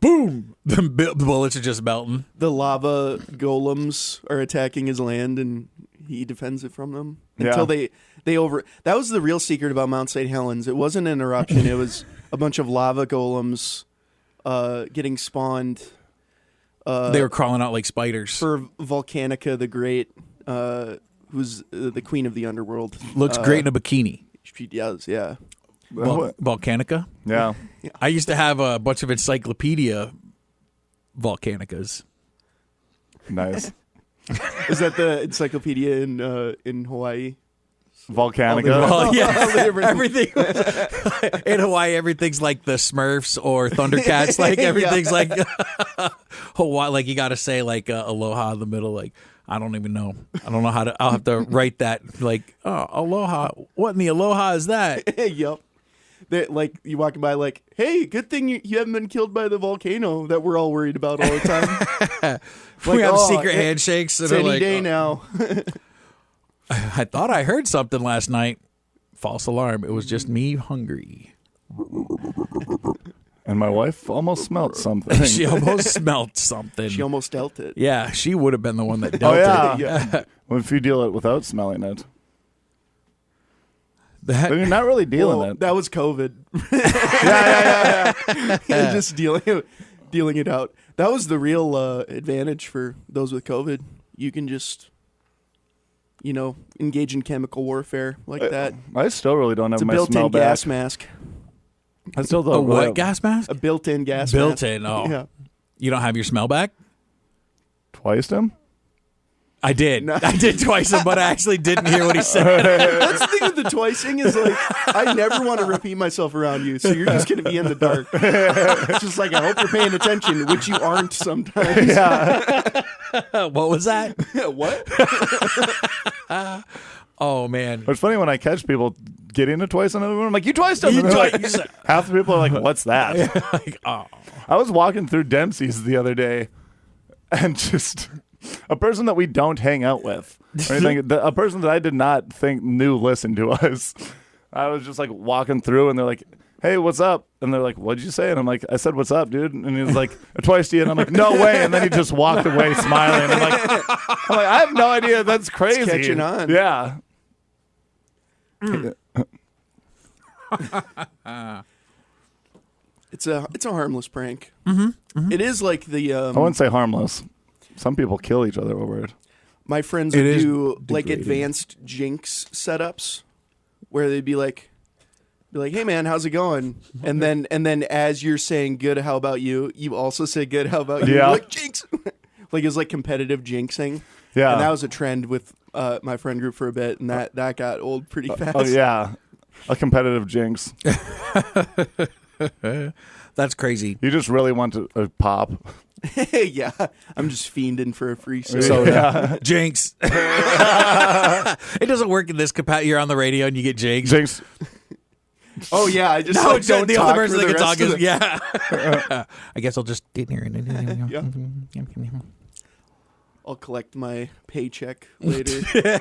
Boom! The bullets are just melting. The lava golems are attacking his land, and he defends it from them until they over. That was the real secret about Mount St. Helens. It wasn't an eruption. It was a bunch of lava golems getting spawned. They were crawling out like spiders. For Volcanica the Great, who's the queen of the underworld. Looks great in a bikini. She does, yeah. Volcanica. Yeah, I used to have a bunch of encyclopedia Volcanicas. nice. Is that the encyclopedia in Hawaii? Volcanica. Well, yeah, All the different- everything in Hawaii, everything's like the Smurfs or Thundercats. Like everything's like Hawaii. Like you got to say like aloha in the middle. Like I don't even know. I don't know how to. I'll have to write that. Like aloha. What in the aloha is that? Yep. Like you walking by, like, hey, good thing you haven't been killed by the volcano that we're all worried about all the time. We have secret it- handshakes. It's That are any like, day now. I thought I heard something last night. False alarm. It was just me hungry. And my wife almost smelt something. She almost smelt something. She almost dealt it. Yeah, she would have been the one that Oh dealt yeah. it. Yeah. Well, if you deal it without smelling it, That- then you're not really dealing Well, it. that was COVID. Yeah. Just dealing it out. That was the real advantage for those with COVID. You can just, engage in chemical warfare like that. I still really don't have It's a my smell built-in back. gas mask. I still don't. a really what have- gas mask? A built-in gas mask. Built-in. Oh, Yeah. you don't have your smell back? Twice him? I did. No. I did twice, but I actually didn't hear what he said. That's the thing with the twicing is like I never want to repeat myself around you, so you're just gonna be in the dark. It's just like I hope you're paying attention, which you aren't sometimes. Yeah. What was that? What? Oh man. It's funny when I catch people getting a twice on another one. I'm like, you twice him. You And they're like- twice. half the people are like, what's that? Like, oh. I was walking through Dempsey's the other day, and just a person that we don't hang out with, or anything, a person that I did not think knew listened to us. I was just like walking through, and they're like, "Hey, what's up?" And they're like, "What'd you say?" And I'm like, "I said, what's up, dude?" And he was like, "Twice to you." And I'm like, "No way!" And then he just walked away smiling. I'm like, I have no idea. That's crazy. catching on. Yeah. It's a harmless prank. Mm-hmm. It is like the I wouldn't say harmless. Some people kill each other over it. my friends It would is do like degrading. advanced jinx setups where they'd be like, "Hey man, how's it going?" And then as you're saying good, how about you? You also say good, how about you? Yeah. Like jinx. Like it was like competitive jinxing. Yeah. And that was a trend with my friend group for a bit, and that got old pretty fast. Oh yeah. a competitive jinx. That's crazy. You just really want a pop. Yeah, I'm just fiending for a free soda. Soda. Jinx. It doesn't work in this capacity. You're on the radio and you get jinx. Jinx. Oh yeah, I just No, like, don't the talk only person for that the can rest talk of is yeah. I guess I'll just I'll collect my paycheck later.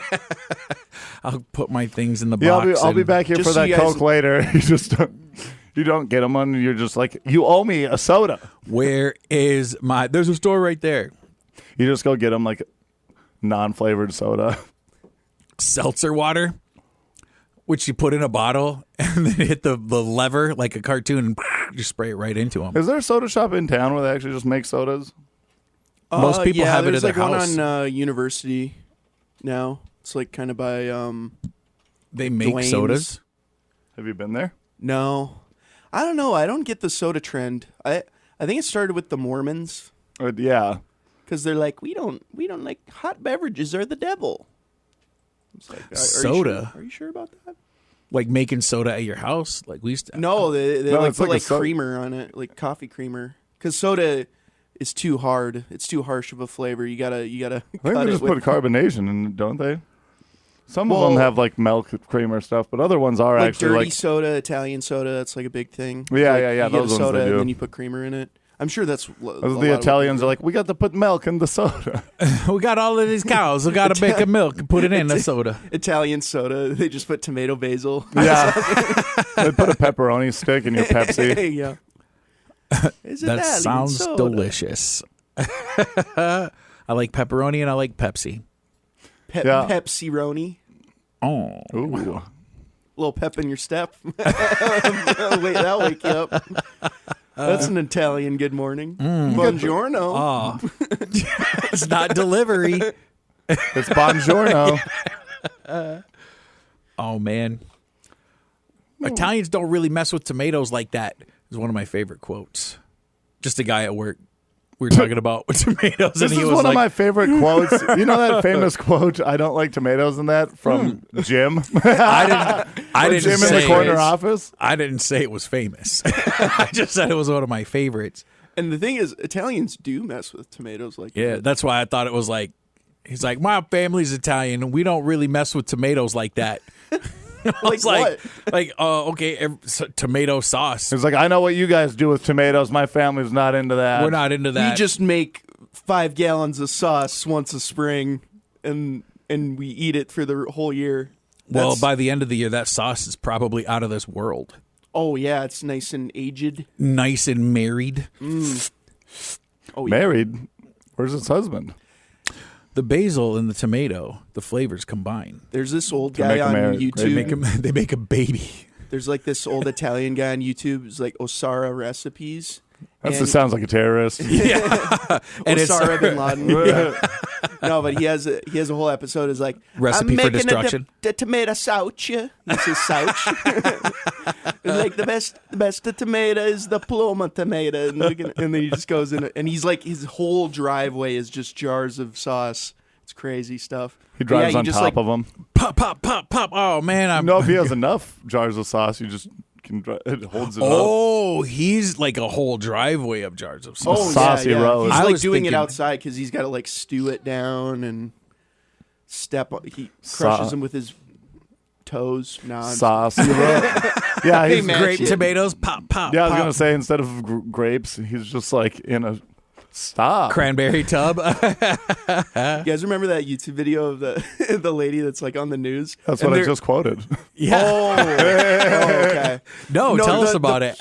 I'll put my things in the Yeah, box. I'll be and- back here Just for so that you guys- Coke later. You don't get them and you're just like, you owe me a soda. Where is my? There's a store right there. You just go get them like non-flavored soda. Seltzer water, which you put in a bottle and then hit the lever like a cartoon and you spray it right into them. Is there a soda shop in town where they actually just make sodas? Most people have it there's at their like house. one on University now. It's like kind of by They make Dwayne's. sodas. Have you been there? No, I don't know. I don't get the soda trend. I think it started with the Mormons Yeah. because they're like, we don't like hot beverages are the devil. It's like, Soda? Are you sure about that? Like making soda at your house. Like we used to. No, they No, like it's put like a like soda. creamer on it, like coffee creamer. Because soda is too hard. It's too harsh of a flavor. You gotta I think cut they it just with put carbonation in it, don't they? Some Well- of them have like milk creamer stuff, but other ones are like actually dirty like soda, Italian soda. That's like a big thing. Yeah, Like, yeah, yeah, You get those a ones soda they do. and then you put creamer in it. I'm sure that's the Italians are like, we got to put milk in the soda. We got all of these cows. We got to make a milk and put it in the soda. Italian soda. They just put tomato basil. Yeah. They put a pepperoni stick in your Pepsi. Yeah. Is it That Italian sounds soda? delicious. I like pepperoni and I like Pepsi. Yeah. Pepsi-roni. Oh, Ooh. Little pep in your step. Wait, that'll wake you up. That's an Italian good morning. Buongiorno. oh. It's not delivery. It's buongiorno. Oh man, Italians don't really mess with tomatoes like that. Is one of my favorite quotes. Just a guy at work. We were talking about tomatoes, This and he is was one like, of my favorite quotes. You know that famous quote, I don't like tomatoes in that from Jim? I didn't Jim in say the corner it. office? I didn't say it was famous. I just said it was one of my favorites. And the thing is, Italians do mess with tomatoes like Yeah, that. that's why I thought it was like. He's like, my family's Italian, and we don't really mess with tomatoes like that. I was Like okay, tomato sauce. He's like, I know what you guys do with tomatoes. My family's not into that. We're not into that. We just make 5 gallons of sauce once a spring, and we eat it for the whole year. Well, That's- by the end of the year, that sauce is probably out of this world. oh yeah, it's nice and aged. Nice and married. Oh yeah. Married? Where's his husband? The basil and the tomato, the flavors combine. There's this old To guy make a on mar- YouTube. They make a baby. There's like this old Italian guy on YouTube. It's like Osara recipes. That And- sounds like a terrorist. Yeah, and it's Osara bin Laden. No, but he has a whole episode. Is like Recipe I'm for making destruction. The tomato sauce. He says sauce. It's like the best tomato is the Plump tomato, and then he just goes in, and he's like his whole driveway is just jars of sauce. It's crazy stuff. He drives Yeah, on just, top like, of them. pop, pop, pop, pop. Oh man, No, if he has enough jars of sauce, you just can. It holds it up. Oh, he's like a whole driveway of jars of sauce. Oh, Saucy road. He's I like was doing it thinking- outside because he's got to like stew it down and step. He crushes them with his toes. Nah, I'm Saucy road. Yeah, he's man. Grape shit. tomatoes, pop, pop. Yeah, I was pop. gonna say instead of grapes, he's just like in a stop. Cranberry tub. You guys remember that YouTube video of the the lady that's like on the news? That's And what I they're- just quoted. Yeah. Oh, okay. No, tell us the- about the- it.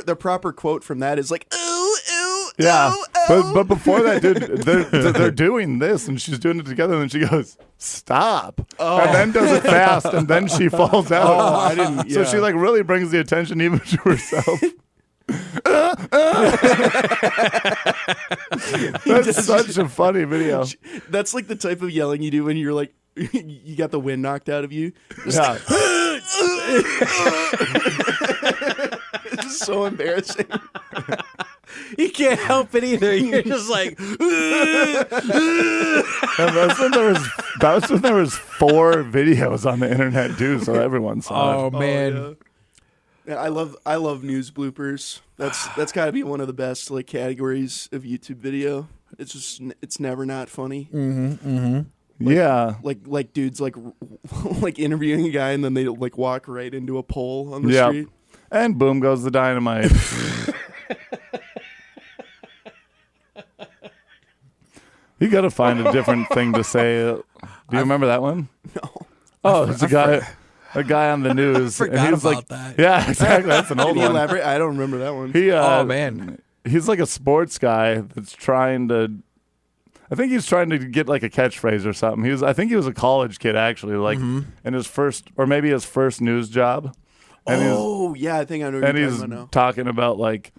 The proper quote from that is like, ooh, ooh, Yeah, ooh, but before that, dude, they're doing this, and she's doing it together, and then she goes, "Stop," and then does it fast, and then she falls out. Oh, I didn't- So yeah. she like really brings the attention even to herself. That's such a funny video. That's like the type of yelling you do when you're like, you got the wind knocked out of you. Yeah. It's just so embarrassing. You can't help it either. You're just like, That was when there was 4 videos on the internet too, so everyone saw oh it. man. Yeah, I love news bloopers. That's got to be one of the best like categories of YouTube video. It's just it's never not funny. Yeah. Like dudes like like interviewing a guy and then they like walk right into a pole on the Yep. street. And boom goes the dynamite. You got to find a different thing to say. Do you remember that one? No. Oh, it's a guy on the news. forgot and he's about like, that. Yeah, exactly. That's an old Can you one. elaborate? I don't remember that one. He, Oh man. he's like a sports guy that's trying to. I think he's trying to get like a catchphrase or something. I think he was a college kid actually, like in his first or maybe his first news job. And yeah, I think I know what and you're he's talking about now. talking about like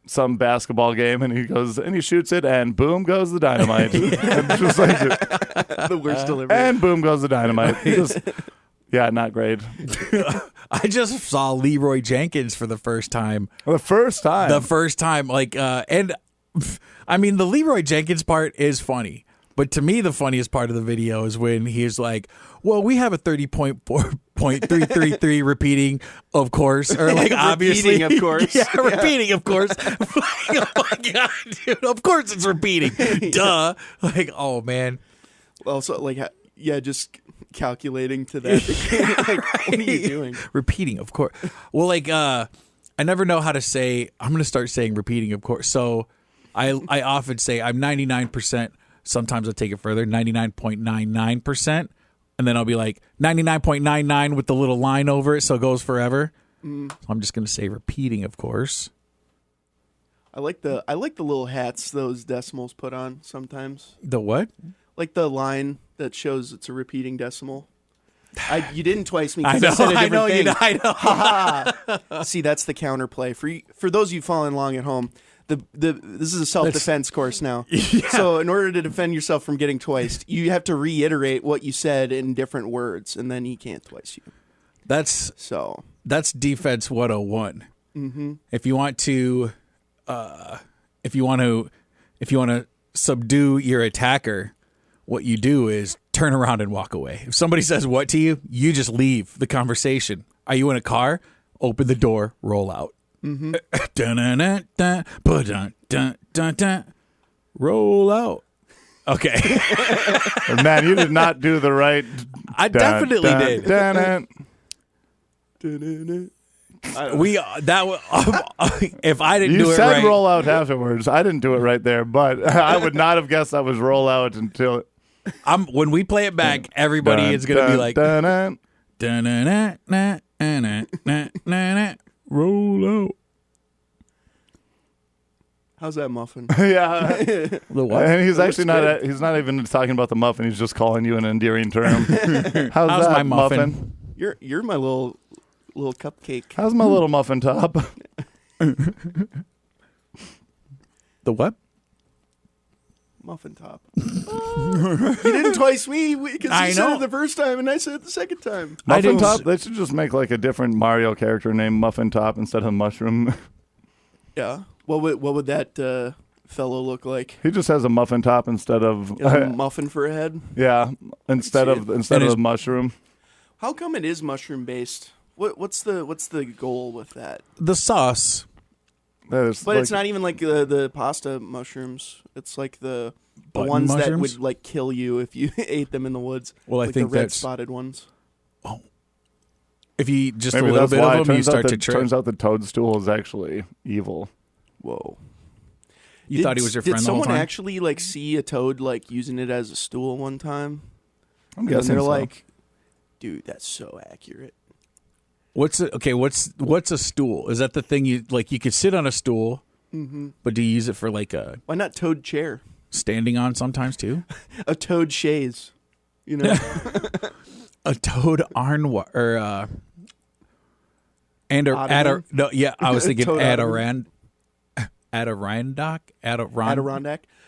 some basketball game, and he goes and he shoots it, and boom goes the dynamite. And just like, The worst delivery. and boom goes the dynamite. Yeah, not great. I just saw Leroy Jenkins for the first time. The first time. Like, and I mean, the Leroy Jenkins part is funny, but to me, the funniest part of the video is when he's like, "Well, we have a 30.333 repeating, of course, or like obviously, Repeating, of course. yeah, repeating, of course." Oh my god, dude! Of course, it's repeating. Duh! Like, oh man. Also, like, yeah, just calculating to that. Like, what are you doing? Repeating, of course. Well, like, I never know how to say. I'm going to start saying repeating, of course. So, I often say I'm 99%. Sometimes I'll take it further, 99.99%, and then I'll be like 99.99 with the little line over it, so it goes forever. So I'm just going to say repeating, of course. I like the little hats those decimals put on sometimes. The what? Like the line that shows it's a repeating decimal. You didn't twice me I because know, I said a I different know, thing. I know. See, that's the counterplay. For those of you following along at home, this is a self-defense course now. Yeah. So in order to defend yourself from getting twiced, you have to reiterate what you said in different words, and then he can't twice you. That's defense 101. Mm-hmm. If you want to subdue your attacker, what you do is turn around and walk away. If somebody says what to you, you just leave the conversation. Are you in a car? Open the door, roll out. Mm-hmm. Roll out. Okay. Man, you did not do the right. I definitely did. If I didn't You do it said right, roll out afterwards. I didn't do it right there, but I would not have guessed that was roll out until. when we play it back, everybody is going to be like, roll out. How's that muffin? Yeah. The what? And he's That actually looks not. He's not even talking about the muffin. He's just calling you an endearing term. How's How's that, my muffin? You're my little cupcake. How's my little muffin top? The what? Muffin top. You didn't twice me because I you said know. it the first time and I said it the second time. I Muffin didn't top. They should just make like a different Mario character named Muffin Top instead of Mushroom. Yeah. What would that fellow look like? He just has a muffin top instead of A muffin for a head? yeah, instead see of it. instead It of is- a mushroom. How come it is mushroom based? What's the goal with that? The sauce. That is But like- it's not even like the pasta mushrooms. It's like the Button ones that mushrooms? would like kill you if you ate them in the woods. Well, I like think the red that's spotted ones. if you eat just maybe a little that's bit why. of them, you Turns out start that- to trip. Turns out the toadstool is actually evil. Whoa. You thought he was your friend Did the whole someone time. actually like see a toad like using it as a stool one time? I'm And guessing they're so. like, dude, that's so accurate. What's a stool? Is that the thing you like? You could sit on a stool, but do you use it for like a Why not toad chair? standing on sometimes too? A toad chaise. You know? A toad arnwa or Ottoman? no, yeah, I was thinking Toad Adirondack. Adirondack.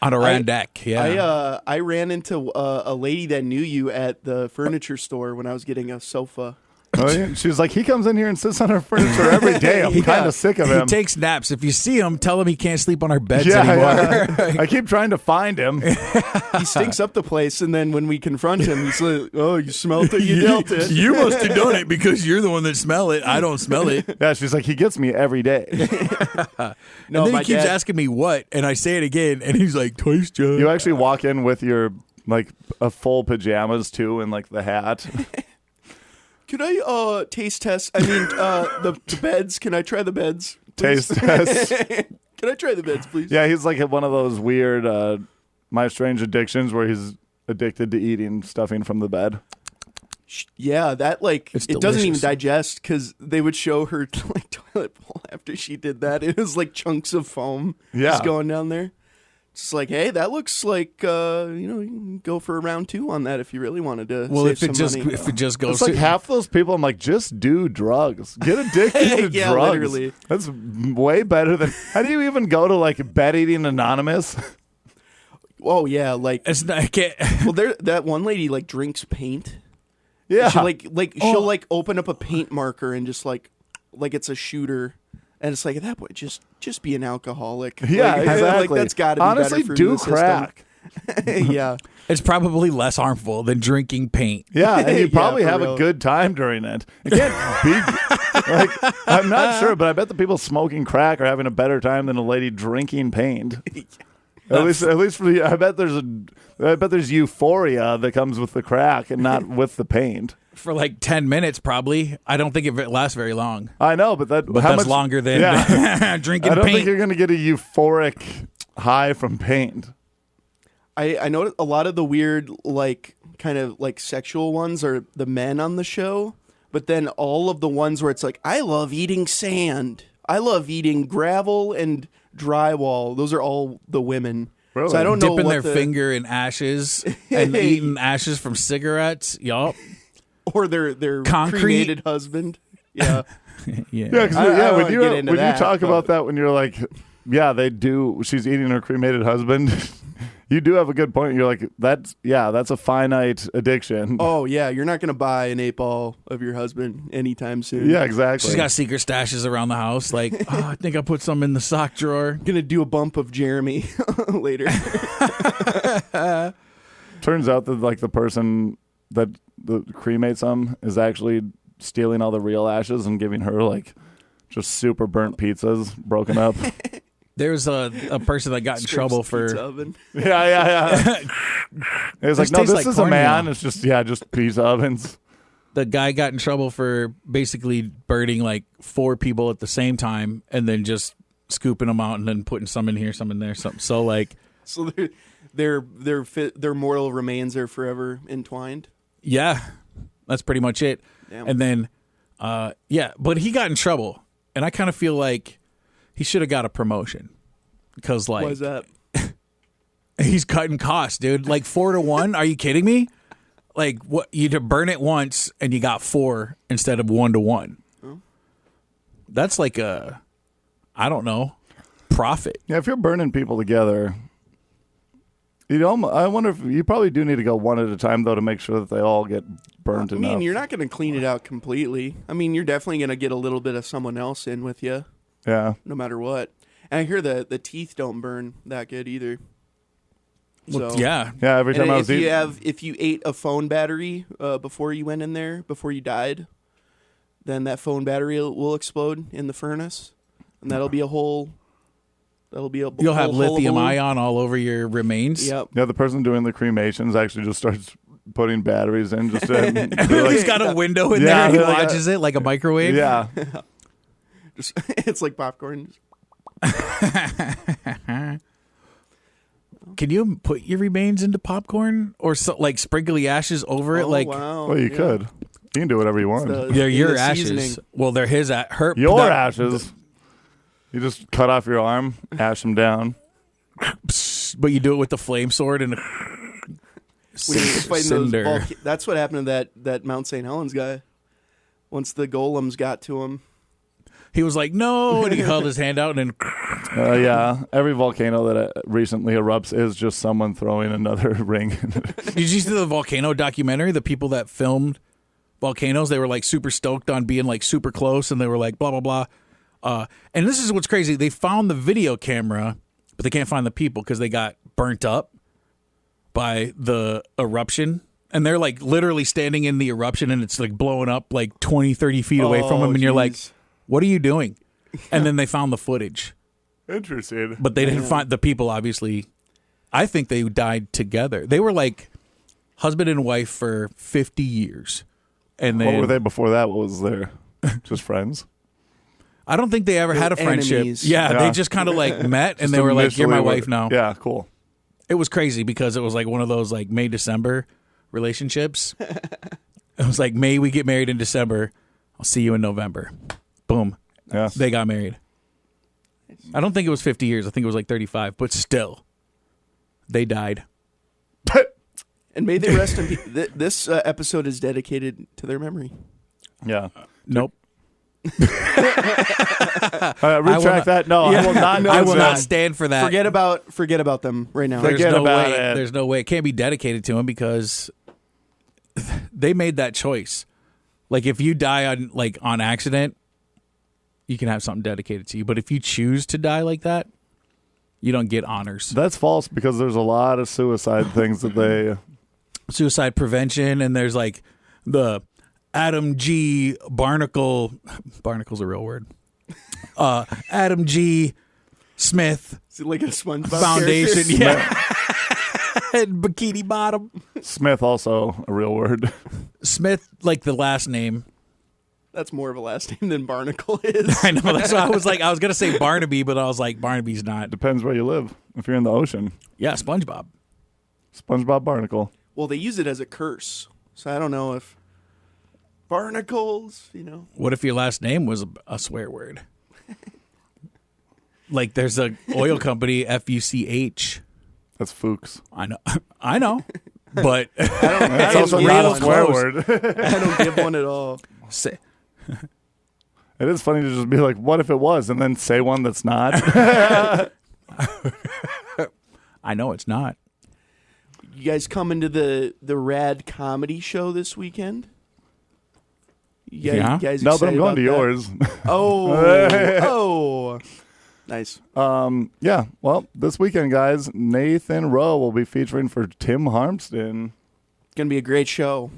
Adirondack, yeah. I ran into a lady that knew you at the furniture store when I was getting a sofa. Oh, yeah. She's like, he comes in here and sits on our furniture every day. I'm kind of sick of He him. takes naps. If you see him, tell him he can't sleep on our beds yeah, anymore. yeah. I keep trying to find him. He stinks up the place, and then when we confront him, he's like, "Oh, you smelled it, you dealt it." You must have done it because you're the one that smell it. I don't smell it. Yeah, she's like, he gets me every day. No, And then my he keeps dad- asking me what, and I say it again, and he's like, twice, John. You actually walk in with your like a full pajamas too, and like the hat. Could I taste test? I mean, the beds. Can I try the beds? please? Taste test. Can I try the beds, please? Yeah, he's like one of those weird My Strange Addictions where he's addicted to eating stuffing from the bed. Yeah, that like It's it doesn't even delicious. digest because they would show her like toilet bowl after she did that. It was like chunks of foam just going down there. It's like, hey, that looks like you can go for a round 2 on that if you really wanted to. Well, save if some money. it just goes It's like to half those people. I'm like, just do drugs. Get addicted to Yeah, drugs. literally. That's way better than. How do you even go to like Bed Eating Anonymous? Oh yeah, like it's not, I can't. well, there that one lady like drinks paint. Yeah, She she'll like open up a paint marker and just like it's a shooter, and it's like at that point just be an alcoholic. yeah, Like, exactly. Like that's got to be honestly better for do the system. crack. Yeah. It's probably less harmful than drinking paint. Yeah, and you Yeah, probably for have real. a good time during it. It can't be like I'm not sure, but I bet the people smoking crack are having a better time than a lady drinking paint. At least for the, I bet there's euphoria that comes with the crack and not with the paint. For like 10 minutes, probably. I don't think it lasts very long. I know, but But how that's much longer than drinking I don't paint. think you're going to get a euphoric high from paint. I know a lot of the weird, like, kind of like sexual ones are the men on the show, but then all of the ones where it's like, I love eating sand, I love eating gravel and drywall. Those are all the women. Really? So I don't know Dipping what their finger in ashes and eating ashes from cigarettes. Yup. or their Concrete. cremated husband. Yeah, Yeah. Yeah, 'cause I don't when wanna you get into when you that, talk but- about that, when you're like, yeah, they do. She's eating her cremated husband. You do have a good point. You're like, that's a finite addiction. Oh yeah, you're not gonna buy an 8-ball of your husband anytime soon. Yeah, exactly. She's got secret stashes around the house. Like, I think I put some in the sock drawer. Gonna do a bump of Jeremy later. Turns out that like the person that cremates them is actually stealing all the real ashes and giving her like just super burnt pizzas broken up. There's a person that got in trouble Pizza for. oven. yeah. It was like, This no, tastes this like is a man. cornmeal. It's just pizza ovens. The guy got in trouble for basically burning like 4 people at the same time and then just scooping them out and then putting some in here, some in there, something. So like, So their mortal remains are forever entwined. yeah, that's pretty much it. Damn. And then, but he got in trouble, and I kind of feel like he should have got a promotion because Why like is that? he's cutting costs, dude. Like 4 to 1. Are you kidding me? Like what? You to burn it once and you got 4 instead of 1 to 1. Oh. That's like a, I don't know, profit. Yeah, if you're burning people together, I wonder if you probably do need to go one at a time though to make sure that they all get burnt I enough. mean, you're not going to clean it out completely. I mean, you're definitely going to get a little bit of someone else in with you, Yeah. no matter what. And I hear the teeth don't burn that good either. So Yeah. Yeah, every time And I was eating. if you ate a phone battery before you went in there, before you died, then that phone battery will explode in the furnace, and that'll be a whole. You'll have whole lithium hullabaloo. ion all over your remains. Yep. Yeah, the person doing the cremations actually just starts putting batteries in just to. they're He's like, got a window in Yeah, there and he they're like watches it like a microwave. yeah. Just, it's like popcorn. Can you put your remains into popcorn or like sprinkly ashes over it? Oh, Like wow. Well, you Yeah. could. You can do whatever you want. they're In your the ashes. seasoning. Well, they're his her. Your that- ashes. You just cut off your arm, ash them down. But you do it with the flame sword and When you're fighting those cinder. that's what happened to that Mount St. Helens guy. Once the golems got to him. He was like, no, and he held his hand out and Yeah, every volcano that recently erupts is just someone throwing another ring. Did you see the volcano documentary? The people that filmed volcanoes. They were like super stoked on being like super close, and they were like blah blah blah. And this is what's crazy. They found the video camera, but they can't find the people because they got burnt up by the eruption. And they're like literally standing in the eruption, and it's like blowing up like 20, 30 feet away from them. And you're like, what are you doing? And then they found the footage. Interesting. But they didn't find the people, obviously. I think they died together. They were like husband and wife for 50 years. And What were they before that? What was there? Just friends? I don't think they ever had a friendship. Enemies. Yeah, Yeah. they just kind of like met, and they were like, you're my wife now. Yeah, cool. It was crazy because it was like one of those like May, December relationships. It was like, May, we get married in December. I'll see you in November. Boom. Yeah. They got married. I don't think it was 50 years. I think it was like 35, but still, they died. And may they rest in peace. This episode is dedicated to their memory. Yeah. Nope. Retract that. No, I will not. I will not stand for that. Forget about them right now. There's Forget no about way. it. There's no way. It can't be dedicated to him because they made that choice. Like if you die on accident, you can have something dedicated to you. But if you choose to die like that, you don't get honors. That's false because there's a lot of suicide things that they. Suicide prevention, and there's like the Adam G. Barnacle. Barnacle's a real word. Adam G. Smith Is it like a SpongeBob Foundation. character? Yeah. And Bikini Bottom. Smith, also a real word. Smith, like the last name. That's more of a last name than Barnacle is. I know. That's why I was like, I was going to say Barnaby, but I was like, Barnaby's not. Depends where you live. If you're in the ocean, Yeah, SpongeBob. SpongeBob Barnacle. Well, they use it as a curse. So I don't know if barnacles, What if your last name was a swear word? Like there's a oil company, FUCH. That's Fuchs. I know. But That's it's also real not a swear close. word. I don't give one at all. Say- It is funny to just be like, what if it was? And then say one that's not. I know it's not. You guys coming to the Rad Comedy Show this weekend? Yeah. You guys No, but I'm excited going to about yours. that? Oh. Nice. Yeah. Well, this weekend, guys, Nathan Rowe will be featuring for Tim Harmston. Gonna be a great show.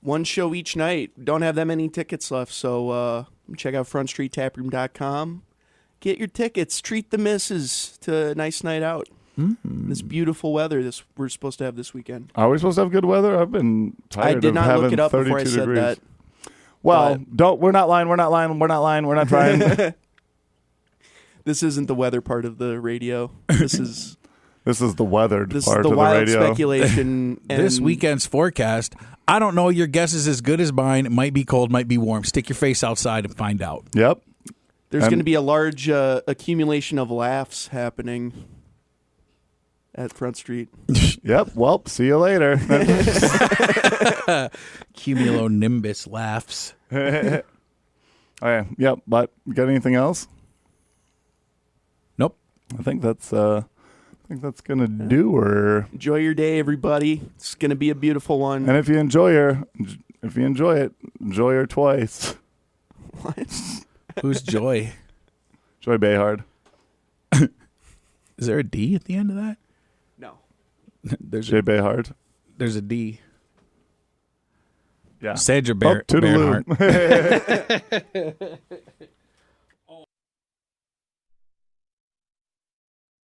One show each night. Don't have that many tickets left, so check out frontstreettaproom.com. Get your tickets. Treat the missus to a nice night out. Mm-hmm. This beautiful weather we're supposed to have this weekend. Are we supposed to have good weather? I've been tired I did of not having look it up 32 before I said degrees. that. Well, but- we're not lying. We're not trying. This isn't the weather part of the radio. This is This is the weathered this part is the of the wild radio. speculation. And This weekend's forecast, I don't know. Your guess is as good as mine. It might be cold, might be warm. Stick your face outside and find out. Yep. there's and- going to be a large accumulation of laughs happening at Front Street. Yep. Well, see you later. Cumulonimbus laughs. Okay. Yep. But got anything else? Nope. I think that's gonna do her. Enjoy your day, everybody. It's going to be a beautiful one. And if you enjoy her, enjoy her twice. What? Who's Joy? Joy Behard. Is there a D at the end of that? No. There's Joy Behard. there's a D. Yeah. Sandra Up to the Bernhardt. loop.